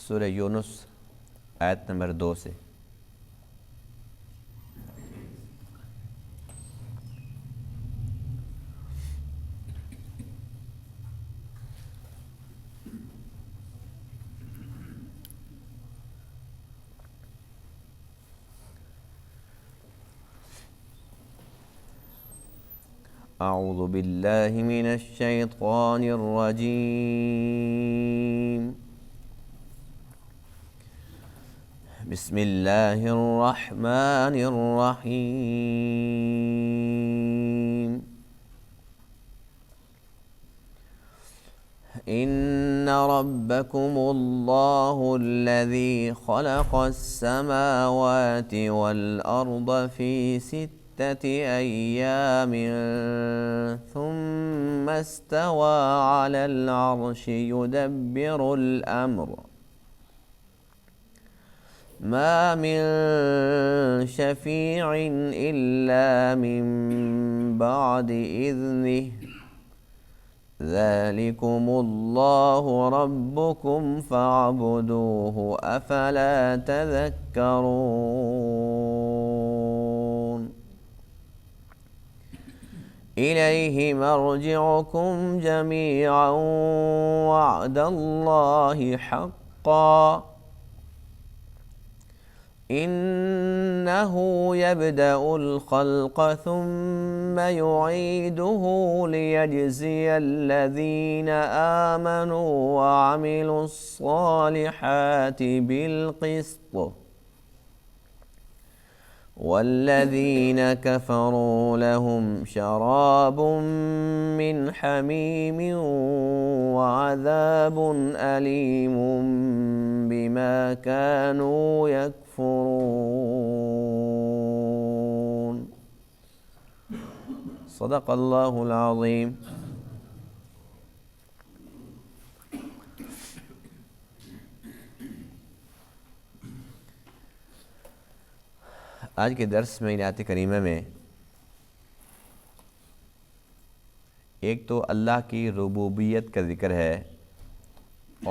سورہ یونس آیت نمبر 2 سے۔ اعوذ باللہ من الشیطان الرجیم، بسم اللہ الرحمن الرحیم۔ ان ربکم اللہ الذی خلق السماوات والارض فی ستة أيام ثم استوى على العرش يدبر الأمر ما من شفيع إلا من بعد إذنه ذلكم الله ربكم فاعبدوه أفلا تذكرون إليه مرجعكم جميعا وعد الله حقا إنه يبدأ الخلق ثم يعيده ليجزي الذين آمنوا وعملوا الصالحات بالقسط والذين كفروا لهم شراب من حميم وعذاب أليم بما كانوا يكفرون صدق الله العظيم۔ آج کے درس میں آیت کریمہ میں ایک تو اللہ کی ربوبیت کا ذکر ہے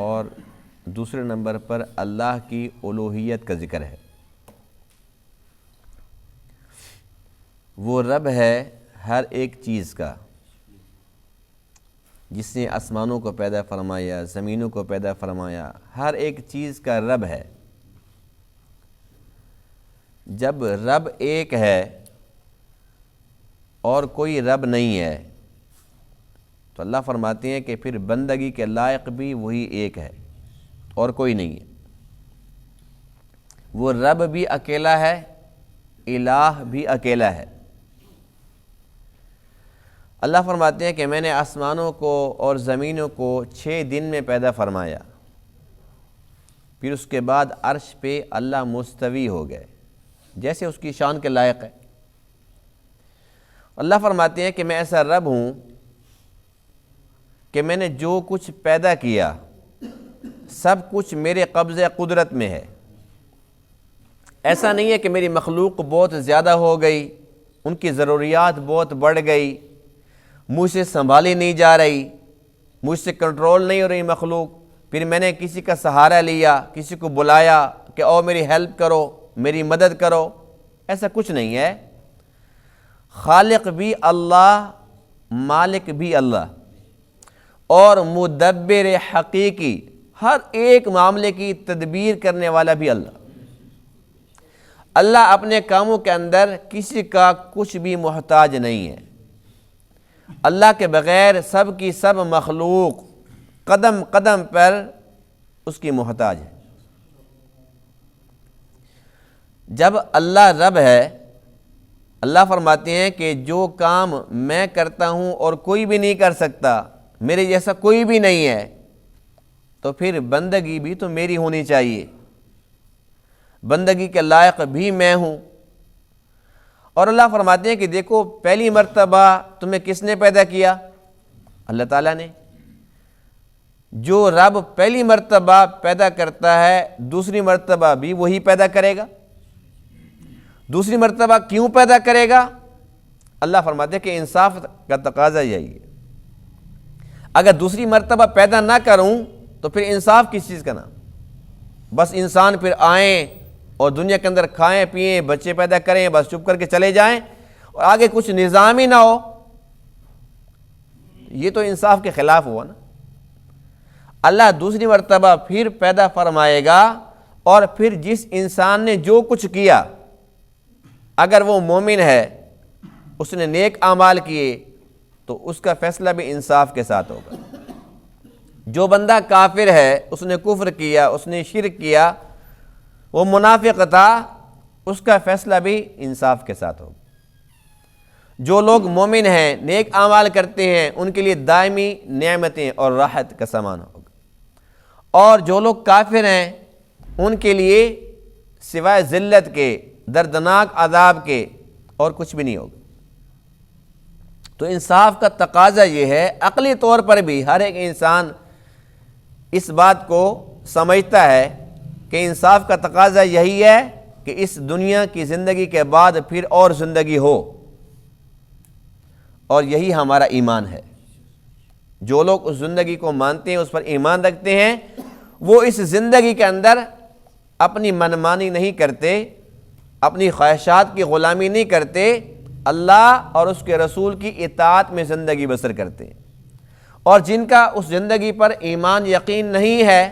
اور دوسرے نمبر پر اللہ کی الوہیت کا ذکر ہے۔ وہ رب ہے ہر ایک چیز کا، جس نے آسمانوں کو پیدا فرمایا، زمینوں کو پیدا فرمایا، ہر ایک چیز کا رب ہے۔ جب رب ایک ہے اور کوئی رب نہیں ہے تو اللہ فرماتے ہیں کہ پھر بندگی کے لائق بھی وہی ایک ہے اور کوئی نہیں ہے۔ وہ رب بھی اکیلا ہے، الہ بھی اکیلا ہے۔ اللہ فرماتے ہیں کہ میں نے آسمانوں کو اور زمینوں کو 6 دن میں پیدا فرمایا، پھر اس کے بعد عرش پہ اللہ مستوی ہو گئے جیسے اس کی شان کے لائق ہے۔ اللہ فرماتے ہیں کہ میں ایسا رب ہوں کہ میں نے جو کچھ پیدا کیا سب کچھ میرے قبضہ قدرت میں ہے۔ ایسا نہیں ہے کہ میری مخلوق بہت زیادہ ہو گئی، ان کی ضروریات بہت بڑھ گئی، مجھ سے سنبھالی نہیں جا رہی، مجھ سے کنٹرول نہیں ہو رہی مخلوق، پھر میں نے کسی کا سہارا لیا، کسی کو بلایا کہ او میری ہیلپ کرو، میری مدد کرو۔ ایسا کچھ نہیں ہے۔ خالق بھی اللہ، مالک بھی اللہ، اور مدبر حقیقی، ہر ایک معاملے کی تدبیر کرنے والا بھی اللہ۔ اللہ اپنے کاموں کے اندر کسی کا کچھ بھی محتاج نہیں ہے۔ اللہ کے بغیر سب کی سب مخلوق قدم قدم پر اس کی محتاج ہے۔ جب اللہ رب ہے، اللہ فرماتے ہیں کہ جو کام میں کرتا ہوں اور کوئی بھی نہیں کر سکتا، میرے جیسا کوئی بھی نہیں ہے، تو پھر بندگی بھی تو میری ہونی چاہیے، بندگی کے لائق بھی میں ہوں۔ اور اللہ فرماتے ہیں کہ دیکھو پہلی مرتبہ تمہیں کس نے پیدا کیا؟ اللہ تعالیٰ نے۔ جو رب پہلی مرتبہ پیدا کرتا ہے دوسری مرتبہ بھی وہی پیدا کرے گا۔ دوسری مرتبہ کیوں پیدا کرے گا؟ اللہ فرماتے ہیں کہ انصاف کا تقاضا یہی ہے۔ اگر دوسری مرتبہ پیدا نہ کروں تو پھر انصاف کس چیز کا نام؟ بس انسان پھر آئیں اور دنیا کے اندر کھائیں پئیں بچے پیدا کریں بس چپ کر کے چلے جائیں اور آگے کچھ نظام ہی نہ ہو، یہ تو انصاف کے خلاف ہوا نا۔ اللہ دوسری مرتبہ پھر پیدا فرمائے گا اور پھر جس انسان نے جو کچھ کیا، اگر وہ مومن ہے، اس نے نیک اعمال کیے، تو اس کا فیصلہ بھی انصاف کے ساتھ ہوگا۔ جو بندہ کافر ہے، اس نے کفر کیا، اس نے شرک کیا، وہ منافق تھا، اس کا فیصلہ بھی انصاف کے ساتھ ہوگا۔ جو لوگ مومن ہیں، نیک اعمال کرتے ہیں، ان کے لیے دائمی نعمتیں اور راحت کا سامان ہوگا، اور جو لوگ کافر ہیں ان کے لیے سوائے ذلت کے، دردناک عذاب کے اور کچھ بھی نہیں ہوگا۔ تو انصاف کا تقاضا یہ ہے، عقلی طور پر بھی ہر ایک انسان اس بات کو سمجھتا ہے کہ انصاف کا تقاضا یہی ہے کہ اس دنیا کی زندگی کے بعد پھر اور زندگی ہو، اور یہی ہمارا ایمان ہے۔ جو لوگ اس زندگی کو مانتے ہیں، اس پر ایمان رکھتے ہیں، وہ اس زندگی کے اندر اپنی منمانی نہیں کرتے، اپنی خواہشات کی غلامی نہیں کرتے، اللہ اور اس کے رسول کی اطاعت میں زندگی بسر کرتے ہیں۔ اور جن کا اس زندگی پر ایمان یقین نہیں ہے،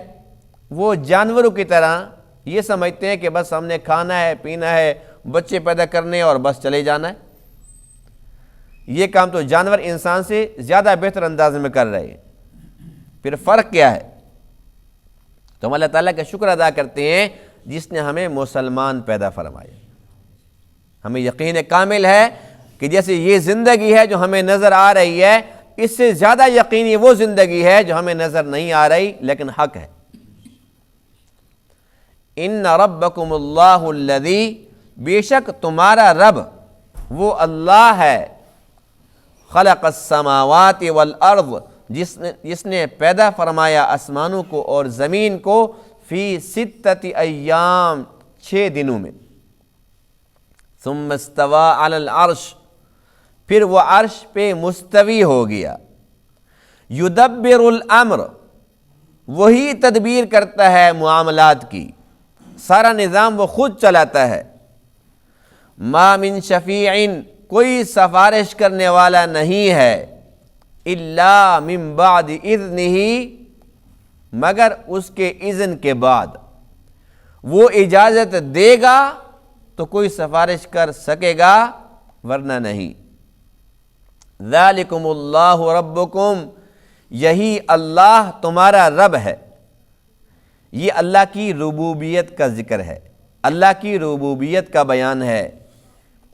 وہ جانوروں کی طرح یہ سمجھتے ہیں کہ بس ہم نے کھانا ہے، پینا ہے، بچے پیدا کرنے اور بس چلے جانا ہے۔ یہ کام تو جانور انسان سے زیادہ بہتر انداز میں کر رہے ہیں۔ پھر فرق کیا ہے؟ تو ہم اللہ تعالیٰ کا شکر ادا کرتے ہیں جس نے ہمیں مسلمان پیدا فرمایا۔ ہمیں یقین کامل ہے کہ جیسے یہ زندگی ہے جو ہمیں نظر آ رہی ہے، اس سے زیادہ یقینی وہ زندگی ہے جو ہمیں نظر نہیں آ رہی لیکن حق ہے۔ ان ربکم اللہ الذی، بے شک تمہارا رب وہ اللہ ہے، خلق السماوات والارض، جس نے پیدا فرمایا آسمانوں کو اور زمین کو، فی 6 ایام، 6 دنوں میں، ثم استوى علی العرش، پھر وہ عرش پہ مستوی ہو گیا، یدبر الامر، وہی تدبیر کرتا ہے معاملات کی، سارا نظام وہ خود چلاتا ہے، ما من شفیع، کوئی سفارش کرنے والا نہیں ہے، الا من بعد اذنہ، مگر اس کے اذن کے بعد، وہ اجازت دے گا تو کوئی سفارش کر سکے گا ورنہ نہیں۔ ذالکم اللہ ربکم، یہی اللہ تمہارا رب ہے۔ یہ اللہ کی ربوبیت کا ذکر ہے، اللہ کی ربوبیت کا بیان ہے۔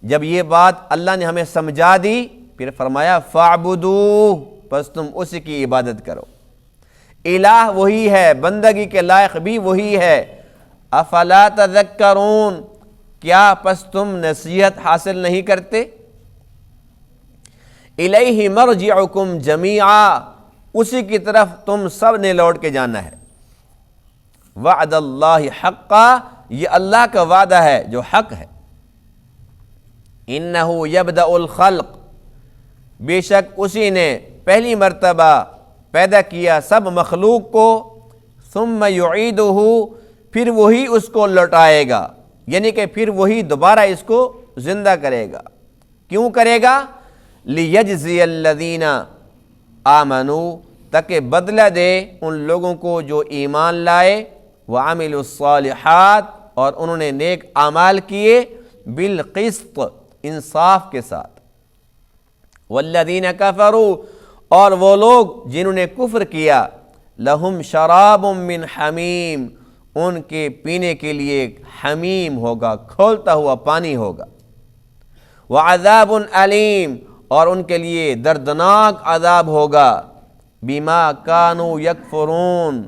جب یہ بات اللہ نے ہمیں سمجھا دی، پھر فرمایا فاعبدوہ، پس تم اسی کی عبادت کرو۔ الہ وہی ہے، بندگی کے لائق بھی وہی ہے۔ افلا تذکرون، کیا پس تم نصیحت حاصل نہیں کرتے؟ الیہ مرجعکم جمیعا، اسی کی طرف تم سب نے لوٹ کے جانا ہے۔ وعد اللہ حقا، یہ اللہ کا وعدہ ہے جو حق ہے۔ انہ یبدأ الخلق، بے شک اسی نے پہلی مرتبہ پیدا کیا سب مخلوق کو، ثم یعیدہ، پھر وہی اس کو لوٹائے گا، یعنی کہ پھر وہی دوبارہ اس کو زندہ کرے گا۔ کیوں کرے گا؟ لیجزی الذین آمنوا، تاکہ بدلہ دے ان لوگوں کو جو ایمان لائے، وعملوا الصالحات، اور انہوں نے نیک اعمال کیے، بالقسط، انصاف کے ساتھ۔ والذین کفروا، اور وہ لوگ جنہوں نے کفر کیا، لہم شراب من حمیم، ان کے پینے کے لیے حمیم ہوگا، کھولتا ہوا پانی ہوگا۔ وعذاب علیم، اور ان کے لیے دردناک عذاب ہوگا، بما کانوا یکفرون،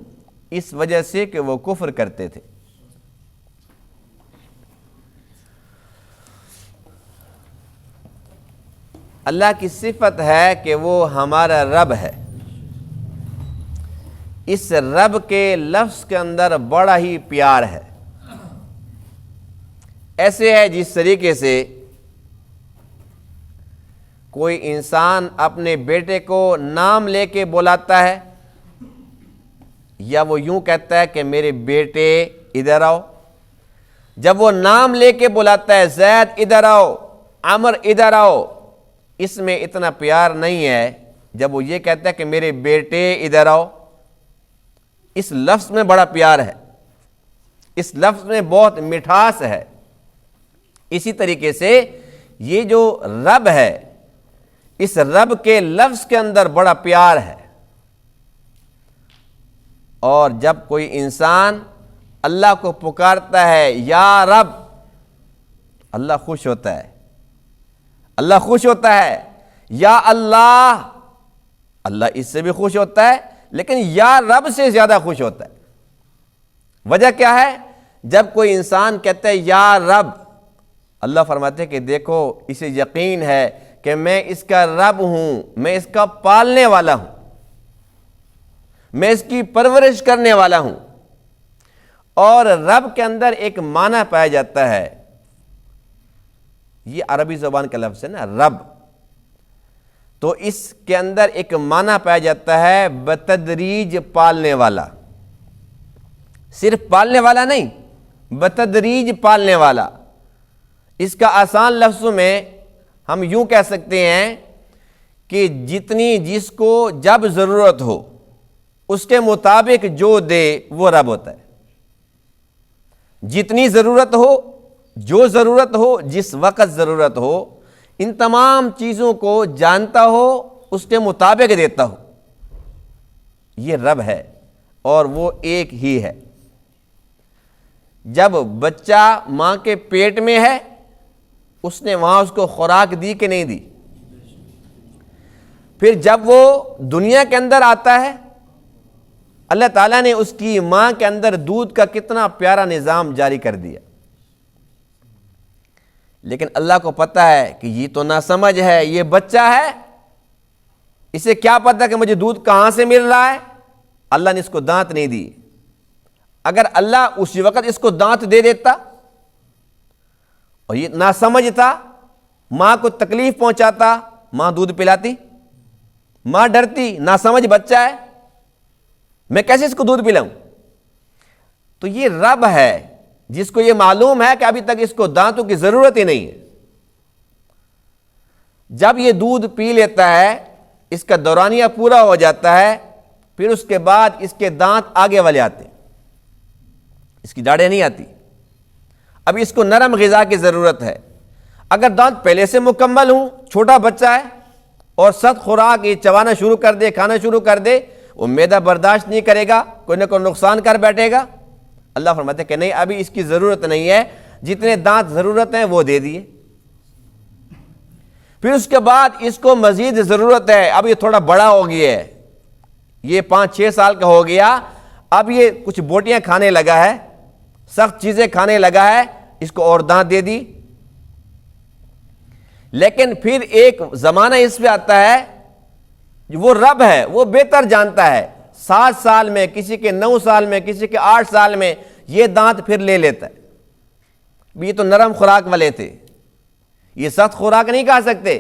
اس وجہ سے کہ وہ کفر کرتے تھے۔ اللہ کی صفت ہے کہ وہ ہمارا رب ہے۔ اس رب کے لفظ کے اندر بڑا ہی پیار ہے۔ ایسے ہے جس طریقے سے کوئی انسان اپنے بیٹے کو نام لے کے بلاتا ہے، یا وہ یوں کہتا ہے کہ میرے بیٹے ادھر آؤ. جب وہ نام لے کے بلاتا ہے زید ادھر آؤ، عمر ادھر آؤ، اس میں اتنا پیار نہیں ہے جب وہ یہ کہتا ہے کہ میرے بیٹے ادھر آؤ. اس لفظ میں بڑا پیار ہے، اس لفظ میں بہت مٹھاس ہے. اسی طریقے سے یہ جو رب ہے، اس رب کے لفظ کے اندر بڑا پیار ہے. اور جب کوئی انسان اللہ کو پکارتا ہے یا رب، اللہ خوش ہوتا ہے، اللہ خوش ہوتا ہے. یا اللہ، اللہ اس سے بھی خوش ہوتا ہے، لیکن یا رب سے زیادہ خوش ہوتا ہے. وجہ کیا ہے؟ جب کوئی انسان کہتا ہے یا رب، اللہ فرماتے ہیں کہ دیکھو اسے یقین ہے کہ میں اس کا رب ہوں، میں اس کا پالنے والا ہوں، میں اس کی پرورش کرنے والا ہوں. اور رب کے اندر ایک معنی پایا جاتا ہے، یہ عربی زبان کا لفظ ہے نا رب، تو اس کے اندر ایک معنی پایا جاتا ہے بتدریج پالنے والا. صرف پالنے والا نہیں، بتدریج پالنے والا. اس کا آسان لفظوں میں ہم یوں کہہ سکتے ہیں کہ جتنی جس کو جب ضرورت ہو اس کے مطابق جو دے وہ رب ہوتا ہے. جتنی ضرورت ہو، جو ضرورت ہو، جس وقت ضرورت ہو، ان تمام چیزوں کو جانتا ہو، اس کے مطابق دیتا ہو. یہ رب ہے اور وہ ایک ہی ہے. جب بچہ ماں کے پیٹ میں ہے، اس نے وہاں اس کو خوراک دی کہ نہیں دی؟ پھر جب وہ دنیا کے اندر آتا ہے، اللہ تعالیٰ نے اس کی ماں کے اندر دودھ کا کتنا پیارا نظام جاری کر دیا. لیکن اللہ کو پتہ ہے کہ یہ تو ناسمجھ ہے، یہ بچہ ہے، اسے کیا پتہ کہ مجھے دودھ کہاں سے مل رہا ہے. اللہ نے اس کو دانت نہیں دی. اگر اللہ اسی وقت اس کو دانت دے دیتا اور یہ ناسمجھ تھا، ماں کو تکلیف پہنچاتا، ماں دودھ پلاتی؟ ماں ڈرتی، ناسمجھ بچہ ہے، میں کیسے اس کو دودھ پلاؤں؟ تو یہ رب ہے جس کو یہ معلوم ہے کہ ابھی تک اس کو دانتوں کی ضرورت ہی نہیں ہے. جب یہ دودھ پی لیتا ہے، اس کا دورانیہ پورا ہو جاتا ہے، پھر اس کے بعد اس کے دانت آگے والے آتے ہیں، اس کی داڑھیں نہیں آتی. اب اس کو نرم غذا کی ضرورت ہے. اگر دانت پہلے سے مکمل ہوں، چھوٹا بچہ ہے اور سخت خوراک یہ چبانا شروع کر دے، کھانا شروع کر دے، وہ معدہ برداشت نہیں کرے گا، کوئی نہ کوئی نقصان کر بیٹھے گا. اللہ فرماتے ہیں کہ نہیں، ابھی اس کی ضرورت نہیں ہے، جتنے دانت ضرورت ہیں وہ دے دیے. پھر اس کے بعد اس کو مزید ضرورت ہے، اب یہ تھوڑا بڑا ہو گیا ہے، یہ 5-6 سال کا ہو گیا، اب یہ کچھ بوٹیاں کھانے لگا ہے، سخت چیزیں کھانے لگا ہے، اس کو اور دانت دے دی. لیکن پھر ایک زمانہ اس پہ آتا ہے، وہ رب ہے، وہ بہتر جانتا ہے. 7 سال میں، کسی کے 9 سال میں، کسی کے 8 سال میں یہ دانت پھر لے لیتا ہے. یہ تو نرم خوراک والے تھے، یہ سخت خوراک نہیں کھا سکتے،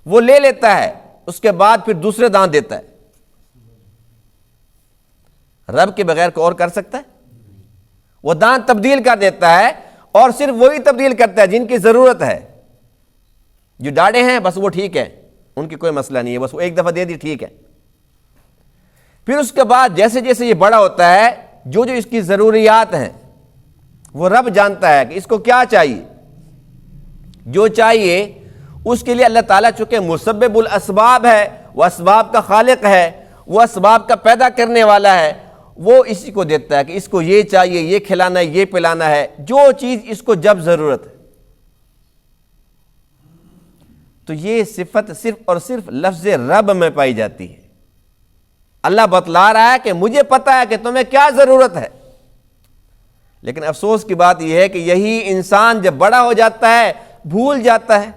وہ لے لیتا ہے، اس کے بعد پھر دوسرے دانت دیتا ہے. رب کے بغیر کوئی اور کر سکتا ہے؟ وہ دانت تبدیل کر دیتا ہے، اور صرف وہی تبدیل کرتا ہے جن کی ضرورت ہے. جو ڈاڑے ہیں بس وہ ٹھیک ہے، ان کی کوئی مسئلہ نہیں ہے، بس وہ ایک دفعہ دے دی ٹھیک ہے. پھر اس کے بعد جیسے جیسے یہ بڑا ہوتا ہے، جو جو اس کی ضروریات ہیں وہ رب جانتا ہے کہ اس کو کیا چاہیے. جو چاہیے اس کے لیے اللہ تعالیٰ چونکہ مسبب الاسباب ہے، وہ اسباب کا خالق ہے، وہ اسباب کا پیدا کرنے والا ہے، وہ اسی کو دیتا ہے کہ اس کو یہ چاہیے، یہ کھلانا ہے، یہ پلانا ہے، جو چیز اس کو جب ضرورت ہے. تو یہ صفت صرف اور صرف لفظ رب میں پائی جاتی ہے. اللہ بتلا رہا ہے کہ مجھے پتہ ہے کہ تمہیں کیا ضرورت ہے. لیکن افسوس کی بات یہ ہے کہ یہی انسان جب بڑا ہو جاتا ہے بھول جاتا ہے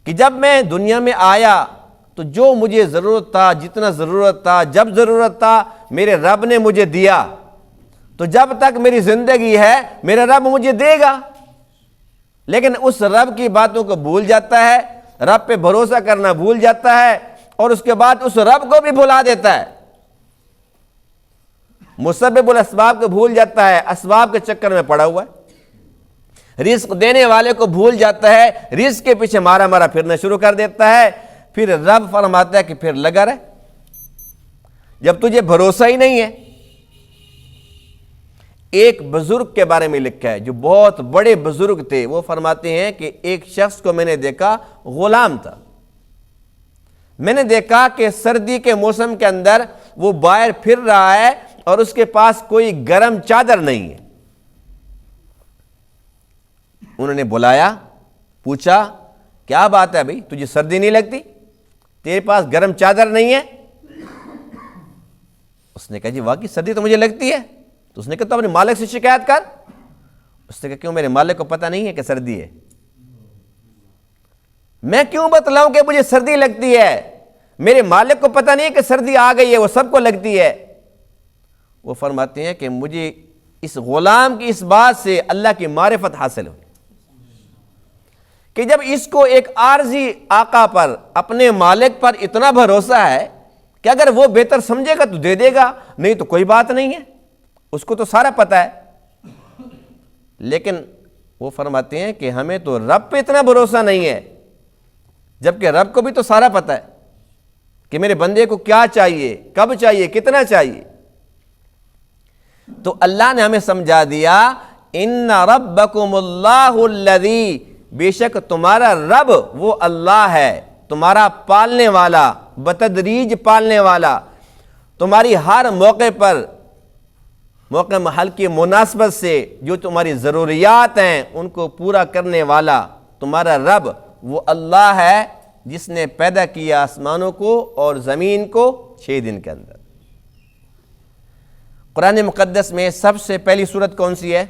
کہ جب میں دنیا میں آیا تو جو مجھے ضرورت تھا، جتنا ضرورت تھا، جب ضرورت تھا، میرے رب نے مجھے دیا. تو جب تک میری زندگی ہے میرا رب مجھے دے گا. لیکن اس رب کی باتوں کو بھول جاتا ہے، رب پہ بھروسہ کرنا بھول جاتا ہے، اور اس کے بعد اس رب کو بھی بھلا دیتا ہے. مسبب الاسباب کو بھول جاتا ہے، اسباب کے چکر میں پڑا ہوا ہے، رزق دینے والے کو بھول جاتا ہے، رزق کے پیچھے مارا مارا پھرنا شروع کر دیتا ہے، پھر رب فرماتا ہے کہ پھر لگا رہے جب تجھے بھروسہ ہی نہیں ہے۔ ایک بزرگ کے بارے میں لکھا ہے جو بہت بڑے بزرگ تھے، وہ فرماتے ہیں کہ ایک شخص کو میں نے دیکھا، غلام تھا، میں نے دیکھا کہ سردی کے موسم کے اندر وہ باہر پھر رہا ہے اور اس کے پاس کوئی گرم چادر نہیں ہے۔ انہوں نے بلایا، پوچھا کیا بات ہے بھائی، تجھے سردی نہیں لگتی، تیرے پاس گرم چادر نہیں ہے؟ اس نے کہا جی واقعی سردی تو مجھے لگتی ہے۔ تو اس نے کہا تو اپنے مالک سے شکایت کر۔ اس نے کہا کیوں، میرے مالک کو پتہ نہیں ہے کہ سردی ہے؟ میں کیوں بتلاؤں کہ مجھے سردی لگتی ہے؟ میرے مالک کو پتہ نہیں ہے کہ سردی آ گئی ہے، وہ سب کو لگتی ہے۔ وہ فرماتے ہیں کہ مجھے اس غلام کی اس بات سے اللہ کی معرفت حاصل ہوئی کہ جب اس کو ایک عارضی آقا پر، اپنے مالک پر اتنا بھروسہ ہے کہ اگر وہ بہتر سمجھے گا تو دے دے گا، نہیں تو کوئی بات نہیں ہے، اس کو تو سارا پتہ ہے۔ لیکن وہ فرماتے ہیں کہ ہمیں تو رب پہ اتنا بھروسہ نہیں ہے، جبکہ رب کو بھی تو سارا پتہ ہے کہ میرے بندے کو کیا چاہیے، کب چاہیے، کتنا چاہیے۔ تو اللہ نے ہمیں سمجھا دیا، ان ربکم اللہ الذی، بے شک تمہارا رب وہ اللہ ہے، تمہارا پالنے والا، بتدریج پالنے والا، تمہاری ہر موقع پر، موقع محل کی مناسبت سے جو تمہاری ضروریات ہیں ان کو پورا کرنے والا تمہارا رب وہ اللہ ہے جس نے پیدا کیا آسمانوں کو اور زمین کو 6 دن کے اندر۔ قرآن مقدس میں سب سے پہلی سورت کون سی ہے؟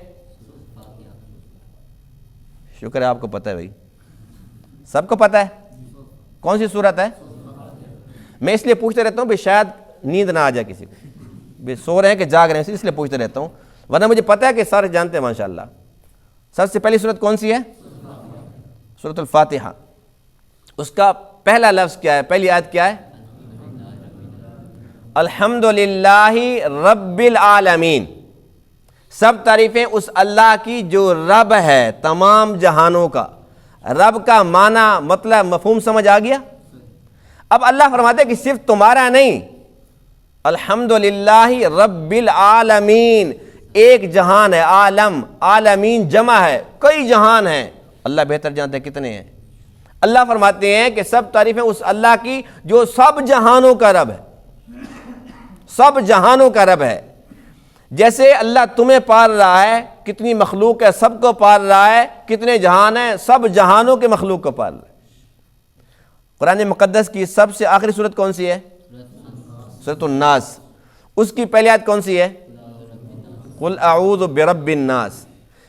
شکر ہے آپ کو پتہ ہے بھائی، سب کو پتہ ہے کون سی سورت ہے؟ میں اس لیے پوچھتے رہتا ہوں بھی شاید نیند نہ آ جائے کسی کو، بھی سو رہے ہیں کہ جاگ رہے ہیں، اس لیے پوچھتے رہتا ہوں، ورنہ مجھے پتہ ہے کہ سارے جانتے ہیں ماشاءاللہ۔ سب سے پہلی سورت کون سی ہے؟ سورۃ الفاتحہ۔ اس کا پہلا لفظ کیا ہے، پہلی آیت کیا ہے؟ الحمدللہ رب العالمین، سب تعریفیں اس اللہ کی جو رب ہے تمام جہانوں کا۔ رب کا معنی، مطلب، مفہوم سمجھ آ گیا؟ اب اللہ فرماتے ہیں کہ صرف تمہارا نہیں، الحمدللہ رب العالمین، ایک جہان ہے، عالم، عالمین جمع ہے، کئی جہان ہیں، اللہ بہتر جانتے ہیں کتنے ہیں۔ اللہ فرماتے ہیں کہ سب تعریفیں اس اللہ کی جو سب جہانوں کا رب ہے، سب جہانوں کا رب ہے۔ جیسے اللہ تمہیں پال رہا ہے، کتنی مخلوق ہے، سب کو پال رہا ہے، کتنے جہان ہیں، سب جہانوں کے مخلوق کو پال رہا ہے۔ قرآن مقدس کی سب سے آخری سورت کون سی ہے؟ سورۃ الناس۔ اس کی پہلی آیت کون سی ہے؟ قل اعوذ برب الناس۔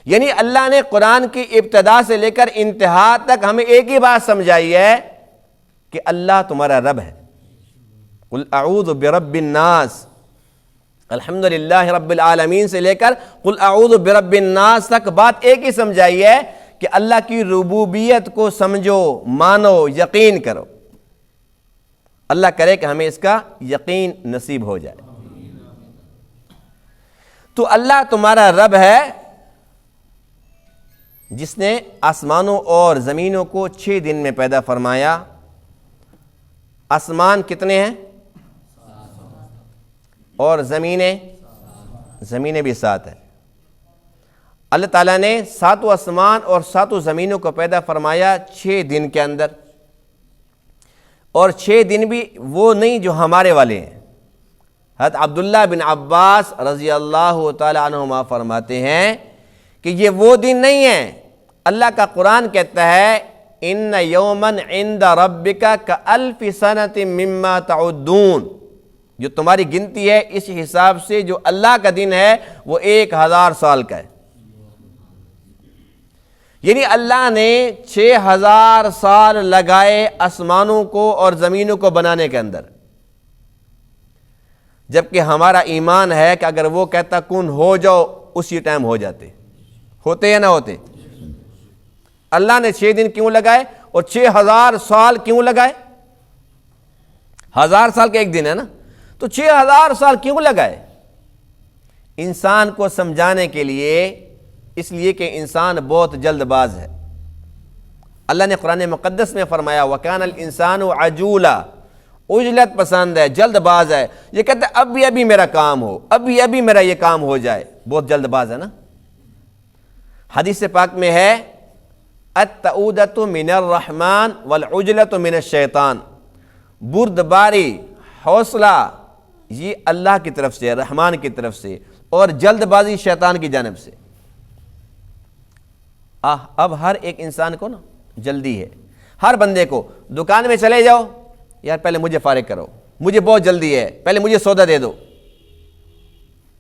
یعنی اللہ نے قرآن کی ابتدا سے لے کر انتہا تک ہمیں ایک ہی بات سمجھائی ہے کہ اللہ تمہارا رب ہے۔ قل اعوذ برب الناس، الحمدللہ رب العالمین سے لے کر قل اعوذ برب الناس تک بات ایک ہی سمجھائی ہے کہ اللہ کی ربوبیت کو سمجھو، مانو، یقین کرو۔ اللہ کرے کہ ہمیں اس کا یقین نصیب ہو جائے۔ تو اللہ تمہارا رب ہے جس نے آسمانوں اور زمینوں کو 6 دن میں پیدا فرمایا۔ آسمان کتنے ہیں؟ اور زمینیں بھی 7 ہیں۔ اللہ تعالیٰ نے 7 آسمان اور 7 زمینوں کو پیدا فرمایا 6 دن کے اندر، اور 6 دن بھی وہ نہیں جو ہمارے والے ہیں۔ حضرت عبداللہ بن عباس رضی اللہ تعالیٰ عنہما فرماتے ہیں کہ یہ وہ دن نہیں ہیں، اللہ کا قرآن کہتا ہے ان یومن عند ربک کالف سنۃ مما تعدون، جو تمہاری گنتی ہے اس حساب سے جو اللہ کا دن ہے وہ 1000 سال کا ہے۔ یعنی اللہ نے 6000 سال لگائے آسمانوں کو اور زمینوں کو بنانے کے اندر، جبکہ ہمارا ایمان ہے کہ اگر وہ کہتا کن ہو جاؤ اسی ٹائم ہو جاتے، ہوتے یا نہ ہوتے۔ اللہ نے 6 دن کیوں لگائے اور 6000 سال کیوں لگائے؟ 1000 سال کا ایک دن ہے نا، تو 6000 سال کیوں لگائے؟ انسان کو سمجھانے کے لیے، اس لیے کہ انسان بہت جلد باز ہے۔ اللہ نے قرآن مقدس میں فرمایا وَكَانَ الْإِنسَانُ عَجُولًا، عجلت پسند ہے، جلد باز ہے، یہ کہتا ہے ابھی میرا کام ہو، ابھی میرا یہ کام ہو جائے، بہت جلد باز ہے نا۔ حدیث پاک میں ہے التعودۃ من الرحمن والعجلۃ من الشیطان، بردباری، حوصلہ یہ اللہ کی طرف سے، رحمان کی طرف سے، اور جلد بازی شیطان کی جانب سے۔ اب ہر ایک انسان کو نا جلدی ہے، ہر بندے کو دکان میں چلے جاؤ، یار پہلے مجھے فارغ کرو، مجھے بہت جلدی ہے، پہلے مجھے سودا دے دو،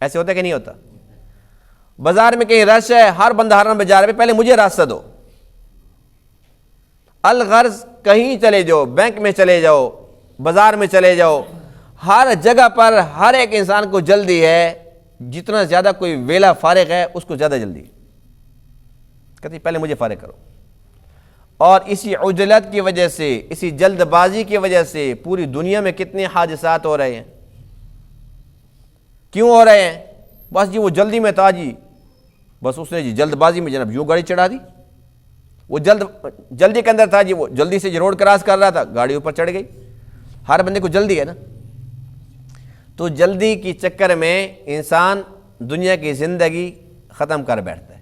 ایسے ہوتا کہ نہیں ہوتا؟ بازار میں کہیں رش ہے، ہر بندہ ہر بازار میں پہلے مجھے راستہ دو۔ الغرض کہیں چلے جاؤ، بینک میں چلے جاؤ، بازار میں چلے جاؤ، ہر جگہ پر ہر ایک انسان کو جلدی ہے، جتنا زیادہ کوئی ویلا فارغ ہے اس کو زیادہ جلدی، کہتے پہلے مجھے فارغ کرو۔ اور اسی عجلت کی وجہ سے، اسی جلد بازی کی وجہ سے پوری دنیا میں کتنے حادثات ہو رہے ہیں۔ کیوں ہو رہے ہیں؟ بس جی وہ جلدی میں تھا جی، بس اس نے جی جلد بازی میں جناب یوں گاڑی چڑھا دی، وہ جلدی کے اندر تھا جی، وہ جلدی سے روڈ کراس کر رہا تھا، گاڑی اوپر چڑھ گئی۔ ہر بندے کو جلدی ہے نا، تو جلدی کی چکر میں انسان دنیا کی زندگی ختم کر بیٹھتا ہے۔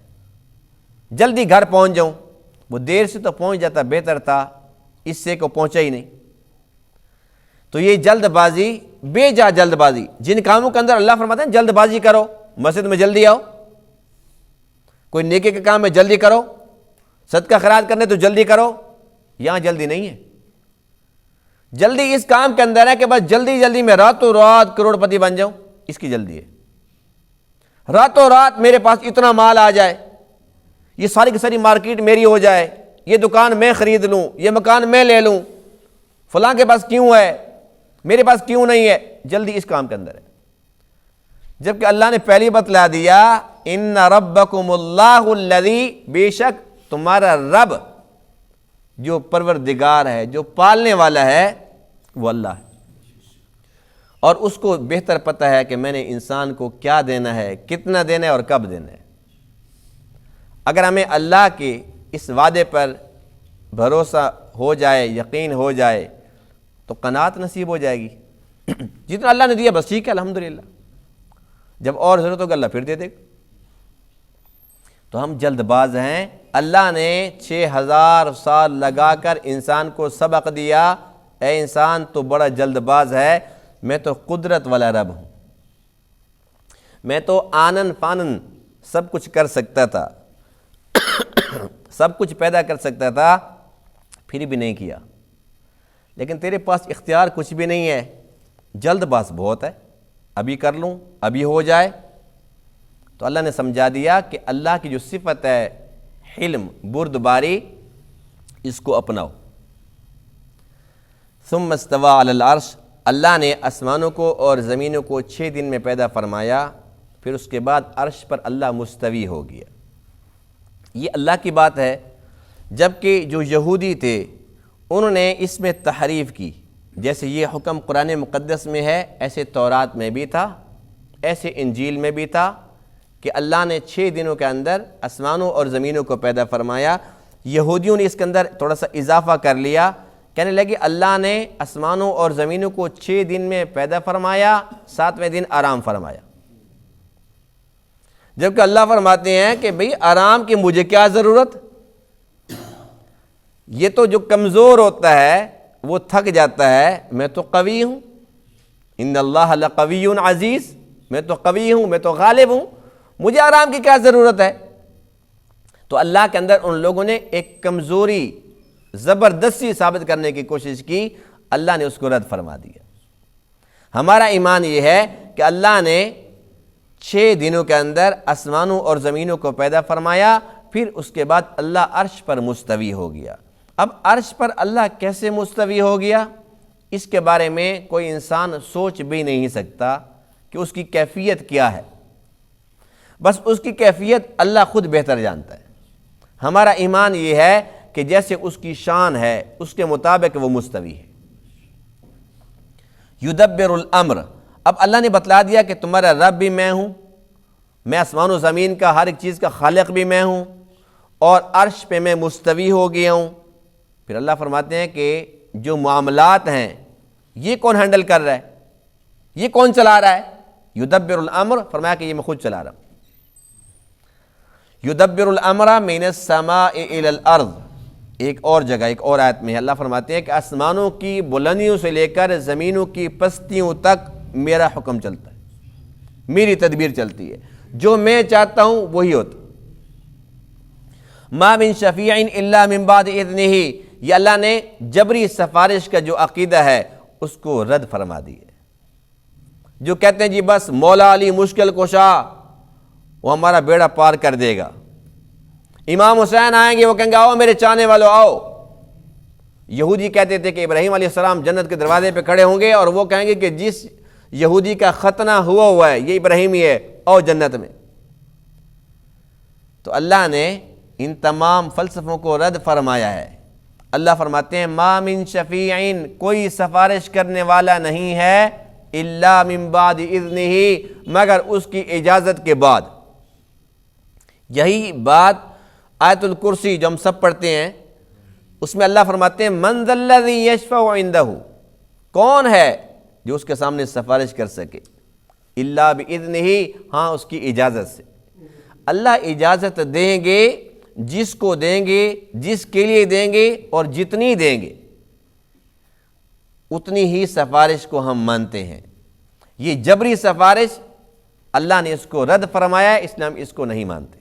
جلدی گھر پہنچ جاؤں، وہ دیر سے تو پہنچ جاتا بہتر تھا، اس سے کو پہنچا ہی نہیں۔ تو یہ جلد بازی، بے جا جلد بازی، جن کاموں کے اندر اللہ فرماتے ہیں جلد بازی کرو، مسجد میں جلدی آؤ، کوئی نیکی کے کام میں جلدی کرو، صدقہ خیرات کرنے تو جلدی کرو، یہاں جلدی نہیں ہے۔ جلدی اس کام کے اندر ہے کہ بس جلدی میں راتوں رات کروڑ پتی بن جاؤں، اس کی جلدی ہے۔ راتوں رات میرے پاس اتنا مال آ جائے، یہ ساری کی ساری مارکیٹ میری ہو جائے، یہ دکان میں خرید لوں، یہ مکان میں لے لوں، فلاں کے پاس کیوں ہے، میرے پاس کیوں نہیں ہے، جلدی اس کام کے اندر ہے۔ جبکہ اللہ نے پہلی بتلا دیا ان ربکم اللہ الذی، بے شک تمہارا رب جو پروردگار ہے، جو پالنے والا ہے، وہ اللہ ہے، اور اس کو بہتر پتہ ہے کہ میں نے انسان کو کیا دینا ہے، کتنا دینا ہے اور کب دینا ہے۔ اگر ہمیں اللہ کے اس وعدے پر بھروسہ ہو جائے، یقین ہو جائے، تو قناعت نصیب ہو جائے گی۔ جتنا اللہ نے دیا بس ٹھیک ہے الحمدللہ، جب اور ضرورت ہوگا اللہ پھر دے دے گا۔ تو ہم جلد باز ہیں۔ اللہ نے 6000 سال لگا کر انسان کو سبق دیا، اے انسان تو بڑا جلد باز ہے، میں تو قدرت والا رب ہوں، میں تو آنن فانن سب کچھ کر سکتا تھا، سب کچھ پیدا کر سکتا تھا، پھر بھی نہیں کیا۔ لیکن تیرے پاس اختیار کچھ بھی نہیں ہے، جلد باز بہت ہے، ابھی کر لوں، ابھی ہو جائے۔ تو اللہ نے سمجھا دیا کہ اللہ کی جو صفت ہے حلم، بردباری، اس کو اپناؤ۔ ثم استوى علی العرش، اللہ نے آسمانوں کو اور زمینوں کو 6 دن میں پیدا فرمایا، پھر اس کے بعد عرش پر اللہ مستوی ہو گیا۔ یہ اللہ کی بات ہے، جبکہ جو یہودی تھے انہوں نے اس میں تحریف کی۔ جیسے یہ حکم قرآن مقدس میں ہے، ایسے تورات میں بھی تھا، ایسے انجیل میں بھی تھا کہ اللہ نے 6 دنوں کے اندر آسمانوں اور زمینوں کو پیدا فرمایا۔ یہودیوں نے اس کے اندر تھوڑا سا اضافہ کر لیا، کہنے لگے اللہ نے آسمانوں اور زمینوں کو 6 دن میں پیدا فرمایا، 7ویں دن آرام فرمایا۔ جبکہ اللہ فرماتے ہیں کہ بھئی آرام کی مجھے کیا ضرورت، یہ تو جو کمزور ہوتا ہے وہ تھک جاتا ہے، میں تو قوی ہوں، ان اللہ لقوی عزیز، میں تو قوی ہوں، میں تو غالب ہوں، مجھے آرام کی کیا ضرورت ہے۔ تو اللہ کے اندر ان لوگوں نے ایک کمزوری زبردستی ثابت کرنے کی کوشش کی، اللہ نے اس کو رد فرما دیا۔ ہمارا ایمان یہ ہے کہ اللہ نے 6 دنوں کے اندر آسمانوں اور زمینوں کو پیدا فرمایا، پھر اس کے بعد اللہ عرش پر مستوی ہو گیا۔ اب عرش پر اللہ کیسے مستوی ہو گیا، اس کے بارے میں کوئی انسان سوچ بھی نہیں سکتا کہ اس کی کیفیت کیا ہے، بس اس کی کیفیت اللہ خود بہتر جانتا ہے۔ ہمارا ایمان یہ ہے کہ جیسے اس کی شان ہے اس کے مطابق وہ مستوی ہے۔ یدبر الامر، اب اللہ نے بتلا دیا کہ تمہارا رب بھی میں ہوں، میں آسمان و زمین کا ہر ایک چیز کا خالق بھی میں ہوں اور عرش پہ میں مستوی ہو گیا ہوں۔ پھر اللہ فرماتے ہیں کہ جو معاملات ہیں یہ کون ہینڈل کر رہا ہے، یہ کون چلا رہا ہے؟ یدبر الامر، فرمایا کہ یہ میں خود چلا رہا ہوں۔ یدبر الامر من السماء الی الارض، ایک اور جگہ ایک اور آیت میں اللہ فرماتے ہیں کہ آسمانوں کی بلندیوں سے لے کر زمینوں کی پستیوں تک میرا حکم چلتا ہے، میری تدبیر چلتی ہے، جو میں چاہتا ہوں وہی ہوتا۔ ما من شفیع الا من بعد اذنہ، یہ اللہ نے جبری سفارش کا جو عقیدہ ہے اس کو رد فرما دی ہے۔ جو کہتے ہیں جی بس مولا علی مشکل کشا وہ ہمارا بیڑا پار کر دے گا، امام حسین آئیں گے وہ کہیں گے آؤ میرے چاہنے والو آؤ۔ یہودی کہتے تھے کہ ابراہیم علیہ السلام جنت کے دروازے پہ کھڑے ہوں گے اور وہ کہیں گے کہ جس یہودی کا ختنہ ہوا ہے یہ ابراہیمی ہے، آؤ جنت میں۔ تو اللہ نے ان تمام فلسفوں کو رد فرمایا ہے۔ اللہ فرماتے ہیں ما من شفیع، کوئی سفارش کرنے والا نہیں ہے الا من بعد اذنہ، مگر اس کی اجازت کے بعد۔ یہی بات آیت الکرسی جو ہم سب پڑھتے ہیں اس میں اللہ فرماتے ہیں من ذا الذی یشفع عندہ، کون ہے جو اس کے سامنے سفارش کر سکے؟ الا باذنہ، ہاں اس کی اجازت سے۔ اللہ اجازت دیں گے جس کو دیں گے، جس کے لیے دیں گے، اور جتنی دیں گے اتنی ہی سفارش کو ہم مانتے ہیں۔ یہ جبری سفارش اللہ نے اس کو رد فرمایا ہے، اسلام اس کو نہیں مانتے۔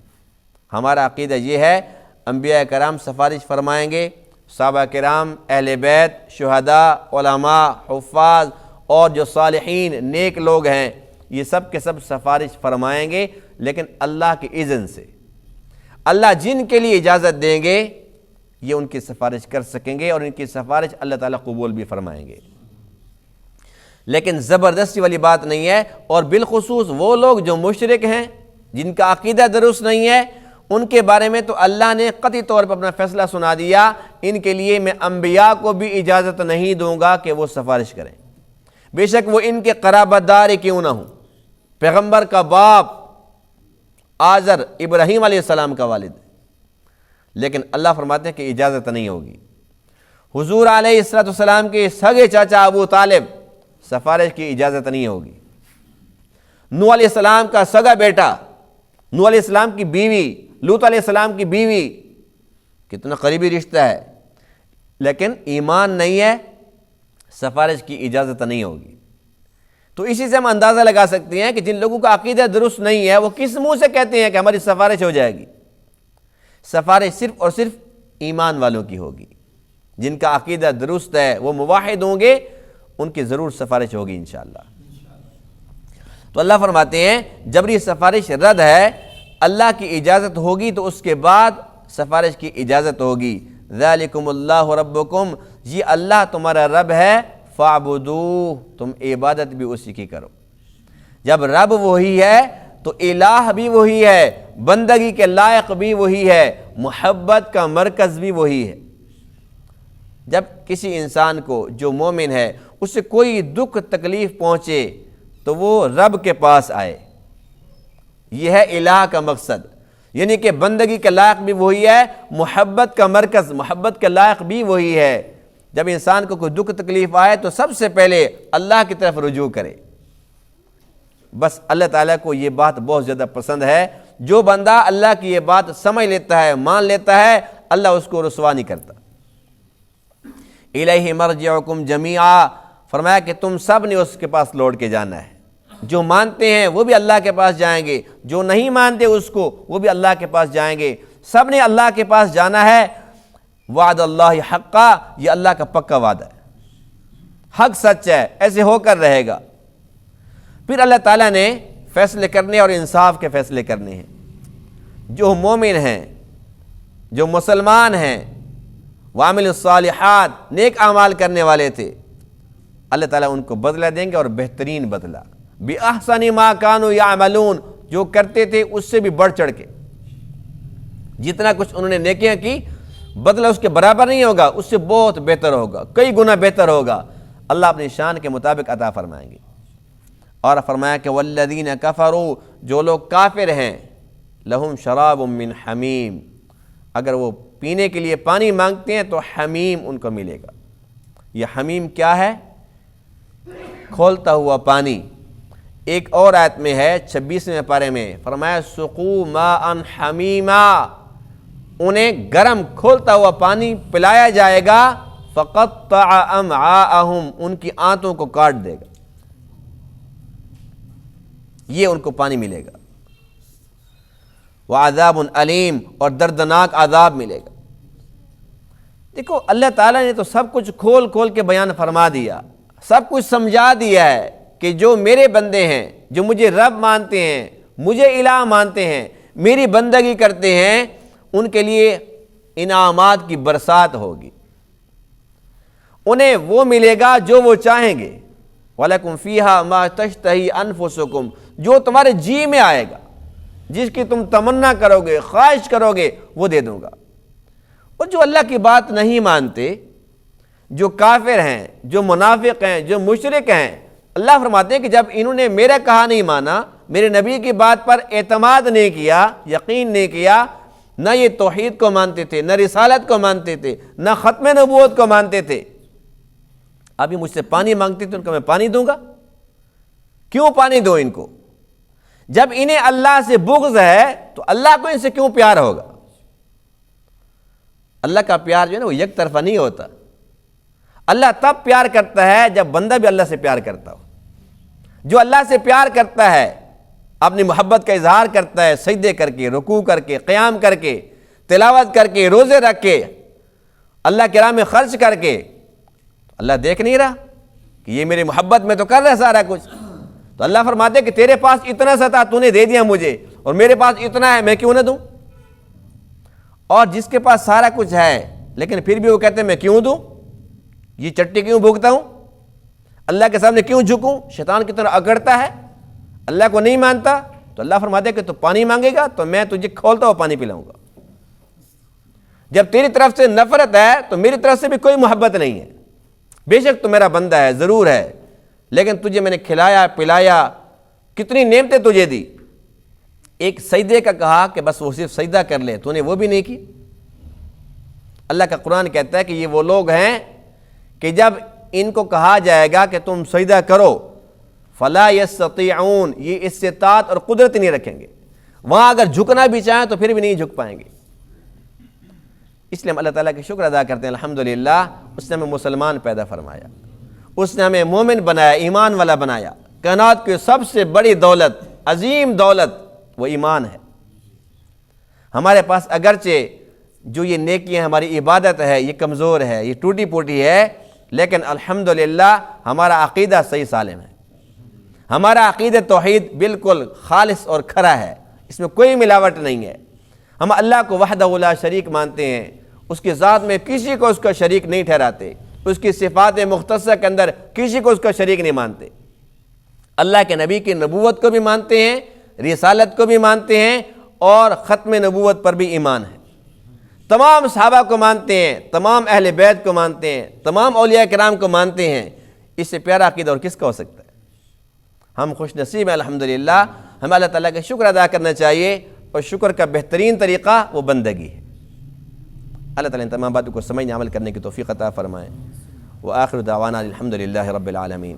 ہمارا عقیدہ یہ ہے انبیاء کرام سفارش فرمائیں گے، صحابہ کرام، اہل بیت، شہداء، علماء، حفاظ اور جو صالحین نیک لوگ ہیں یہ سب کے سب سفارش فرمائیں گے، لیکن اللہ کے اذن سے۔ اللہ جن کے لیے اجازت دیں گے یہ ان کی سفارش کر سکیں گے اور ان کی سفارش اللہ تعالیٰ قبول بھی فرمائیں گے، لیکن زبردستی والی بات نہیں ہے۔ اور بالخصوص وہ لوگ جو مشرک ہیں، جن کا عقیدہ درست نہیں ہے، ان کے بارے میں تو اللہ نے قطعی طور پر اپنا فیصلہ سنا دیا، ان کے لیے میں انبیاء کو بھی اجازت نہیں دوں گا کہ وہ سفارش کریں، بے شک وہ ان کے قرابت دار کیوں نہ ہوں۔ پیغمبر کا باپ آزر ابراہیم علیہ السلام کا والد ہے، لیکن اللہ فرماتے ہیں کہ اجازت نہیں ہوگی۔ حضور علیہ السلام کے سگے چاچا ابو طالب، سفارش کی اجازت نہیں ہوگی۔ نوح علیہ السلام کا سگا بیٹا، نوح علیہ السلام کی بیوی، لوط علیہ السلام کی بیوی، کتنا قریبی رشتہ ہے، لیکن ایمان نہیں ہے، سفارش کی اجازت نہیں ہوگی۔ تو اسی سے ہم اندازہ لگا سکتے ہیں کہ جن لوگوں کا عقیدہ درست نہیں ہے وہ کس منہ سے کہتے ہیں کہ ہماری سفارش ہو جائے گی۔ سفارش صرف اور صرف ایمان والوں کی ہوگی، جن کا عقیدہ درست ہے، وہ موحد ہوں گے، ان کی ضرور سفارش ہوگی انشاءاللہ۔ تو اللہ فرماتے ہیں جبری سفارش رد ہے، اللہ کی اجازت ہوگی تو اس کے بعد سفارش کی اجازت ہوگی۔ ذالکم اللہ ربکم، یہ اللہ تمہارا رب ہے، فاعبدوہ، تم عبادت بھی اسی کی کرو۔ جب رب وہی ہے تو الہ بھی وہی ہے، بندگی کے لائق بھی وہی ہے، محبت کا مرکز بھی وہی ہے۔ جب کسی انسان کو جو مومن ہے اسے کوئی دکھ تکلیف پہنچے تو وہ رب کے پاس آئے، یہ ہے الہ کا مقصد، یعنی کہ بندگی کے لائق بھی وہی ہے، محبت کا مرکز، محبت کے لائق بھی وہی ہے۔ جب انسان کو کوئی دکھ تکلیف آئے تو سب سے پہلے اللہ کی طرف رجوع کرے۔ بس اللہ تعالیٰ کو یہ بات بہت زیادہ پسند ہے، جو بندہ اللہ کی یہ بات سمجھ لیتا ہے، مان لیتا ہے، اللہ اس کو رسوا نہیں کرتا۔ الیہ مرجعکم جمیعا، فرمایا کہ تم سب نے اس کے پاس لوٹ کے جانا ہے۔ جو مانتے ہیں وہ بھی اللہ کے پاس جائیں گے، جو نہیں مانتے اس کو وہ بھی اللہ کے پاس جائیں گے، سب نے اللہ کے پاس جانا ہے۔ وعد اللہ حقا، یہ اللہ کا پکا وعدہ ہے، حق سچ ہے، ایسے ہو کر رہے گا۔ پھر اللہ تعالیٰ نے فیصلے کرنے اور انصاف کے فیصلے کرنے ہیں۔ جو مومن ہیں، جو مسلمان ہیں، وعامل الصالحات، نیک اعمال کرنے والے تھے، اللہ تعالیٰ ان کو بدلہ دیں گے اور بہترین بدلہ، بِأَحْسَنِ مَا كَانُوا يَعْمَلُونَ، جو کرتے تھے اس سے بھی بڑھ چڑھ کے، جتنا کچھ انہوں نے نیکیاں کی بدلہ اس کے برابر نہیں ہوگا، اس سے بہت بہتر ہوگا، کئی گنا بہتر ہوگا، اللہ اپنی شان کے مطابق عطا فرمائیں گے۔ اور فرمایا کہ والذین کفروا، جو لوگ کافر ہیں، لہم شراب من حمیم، اگر وہ پینے کے لیے پانی مانگتے ہیں تو حمیم ان کو ملے گا۔ یہ حمیم کیا ہے؟ کھولتا ہوا پانی۔ ایک اور آیت میں ہے 26ویں پارے میں، فرمایا سقوا ماء حمیما، انہیں گرم کھولتا ہوا پانی پلایا جائے گا، فقطع امعاءہم، ان کی آنتوں کو کاٹ دے گا، یہ ان کو پانی ملے گا۔ وعذاب علیم، اور دردناک عذاب ملے گا۔ دیکھو اللہ تعالیٰ نے تو سب کچھ کھول کھول کے بیان فرما دیا، سب کچھ سمجھا دیا ہے کہ جو میرے بندے ہیں، جو مجھے رب مانتے ہیں، مجھے الہ مانتے ہیں، میری بندگی کرتے ہیں، ان کے لیے انعامات کی برسات ہوگی، انہیں وہ ملے گا جو وہ چاہیں گے۔ وَلَكُمْ فِيهَا مَا تَشْتَهِي أَنفُسُكُمْ، جو تمہارے جی میں آئے گا، جس کی تم تمنا کرو گے، خواہش کرو گے، وہ دے دوں گا۔ اور جو اللہ کی بات نہیں مانتے، جو کافر ہیں، جو منافق ہیں، جو مشرک ہیں، اللہ فرماتے ہیں کہ جب انہوں نے میرا کہا نہیں مانا، میرے نبی کی بات پر اعتماد نہیں کیا، یقین نہیں کیا، نہ یہ توحید کو مانتے تھے، نہ رسالت کو مانتے تھے، نہ ختم نبوت کو مانتے تھے، ابھی مجھ سے پانی مانگتے تھے، ان کو میں پانی دوں گا؟ کیوں پانی دو ان کو؟ جب انہیں اللہ سے بغض ہے تو اللہ کو ان سے کیوں پیار ہوگا؟ اللہ کا پیار جو ہے نا وہ یک طرفہ نہیں ہوتا۔ اللہ تب پیار کرتا ہے جب بندہ بھی اللہ سے پیار کرتا ہو۔ جو اللہ سے پیار کرتا ہے، اپنی محبت کا اظہار کرتا ہے، سجدے کر کے، رکوع کر کے، قیام کر کے، تلاوت کر کے، روزے رکھ کے، اللہ کی راہ میں خرچ کر کے، اللہ دیکھ نہیں رہا کہ یہ میری محبت میں تو کر رہا ہے سارا کچھ؟ تو اللہ فرماتے کہ تیرے پاس اتنا سا تھا، تو نے دے دیا مجھے، اور میرے پاس اتنا ہے، میں کیوں نہ دوں؟ اور جس کے پاس سارا کچھ ہے لیکن پھر بھی وہ کہتے ہیں میں کیوں دوں، یہ چٹی کیوں بھوگتا ہوں، اللہ کے سامنے کیوں جھکوں، شیطان کی طرح اکڑتا ہے، اللہ کو نہیں مانتا، تو اللہ فرماتے کہ تو پانی مانگے گا تو میں تجھے کھولتا ہوا پانی پلاؤں گا۔ جب تیری طرف سے نفرت ہے تو میری طرف سے بھی کوئی محبت نہیں ہے، بے شک تو میرا بندہ ہے، ضرور ہے، لیکن تجھے میں نے کھلایا پلایا، کتنی نعمتیں تجھے دی۔ ایک سجدے کا کہا کہ بس وہ صرف سجدہ کر لے، تو نے وہ بھی نہیں کی۔ اللہ کا قرآن کہتا ہے کہ یہ وہ لوگ ہیں کہ جب ان کو کہا جائے گا کہ تم سجدہ کرو، فلا یستطیعون، یہ استطاعت اور قدرت نہیں رکھیں گے، وہاں اگر جھکنا بھی چاہیں تو پھر بھی نہیں جھک پائیں گے۔ اس لیے ہم اللہ تعالیٰ کی شکر ادا کرتے ہیں، الحمدللہ اس نے ہمیں مسلمان پیدا فرمایا، اس نے ہمیں مومن بنایا، ایمان والا بنایا۔ کائنات کی سب سے بڑی دولت، عظیم دولت وہ ایمان ہے۔ ہمارے پاس اگرچہ جو یہ نیکیاں ہماری عبادت ہے یہ کمزور ہے، یہ ٹوٹی پوٹی ہے، لیکن الحمدللہ ہمارا عقیدہ صحیح سالم ہے، ہمارا عقیدہ توحید بالکل خالص اور کھرا ہے، اس میں کوئی ملاوٹ نہیں ہے۔ ہم اللہ کو وحدہ لا شریک مانتے ہیں، اس کی ذات میں کسی کو اس کا شریک نہیں ٹھہراتے، اس کی صفات مختصہ کے اندر کسی کو اس کا شریک نہیں مانتے۔ اللہ کے نبی کی نبوت کو بھی مانتے ہیں، رسالت کو بھی مانتے ہیں، اور ختم نبوت پر بھی ایمان ہے۔ تمام صحابہ کو مانتے ہیں، تمام اہل بیت کو مانتے ہیں، تمام اولیاء کرام کو مانتے ہیں۔ اس سے پیارا عقیدہ اور کس کا ہو سکتا ہے؟ ہم خوش نصیب ہیں الحمدللہ۔ ہمیں اللہ تعالیٰ کا شکر ادا کرنا چاہیے، اور شکر کا بہترین طریقہ وہ بندگی ہے۔ اللہ تعالیٰ ان تمام باتوں کو سمجھنے عمل کرنے کی توفیق عطا فرمائے۔ وآخر دعوانا الحمدللہ رب العالمین۔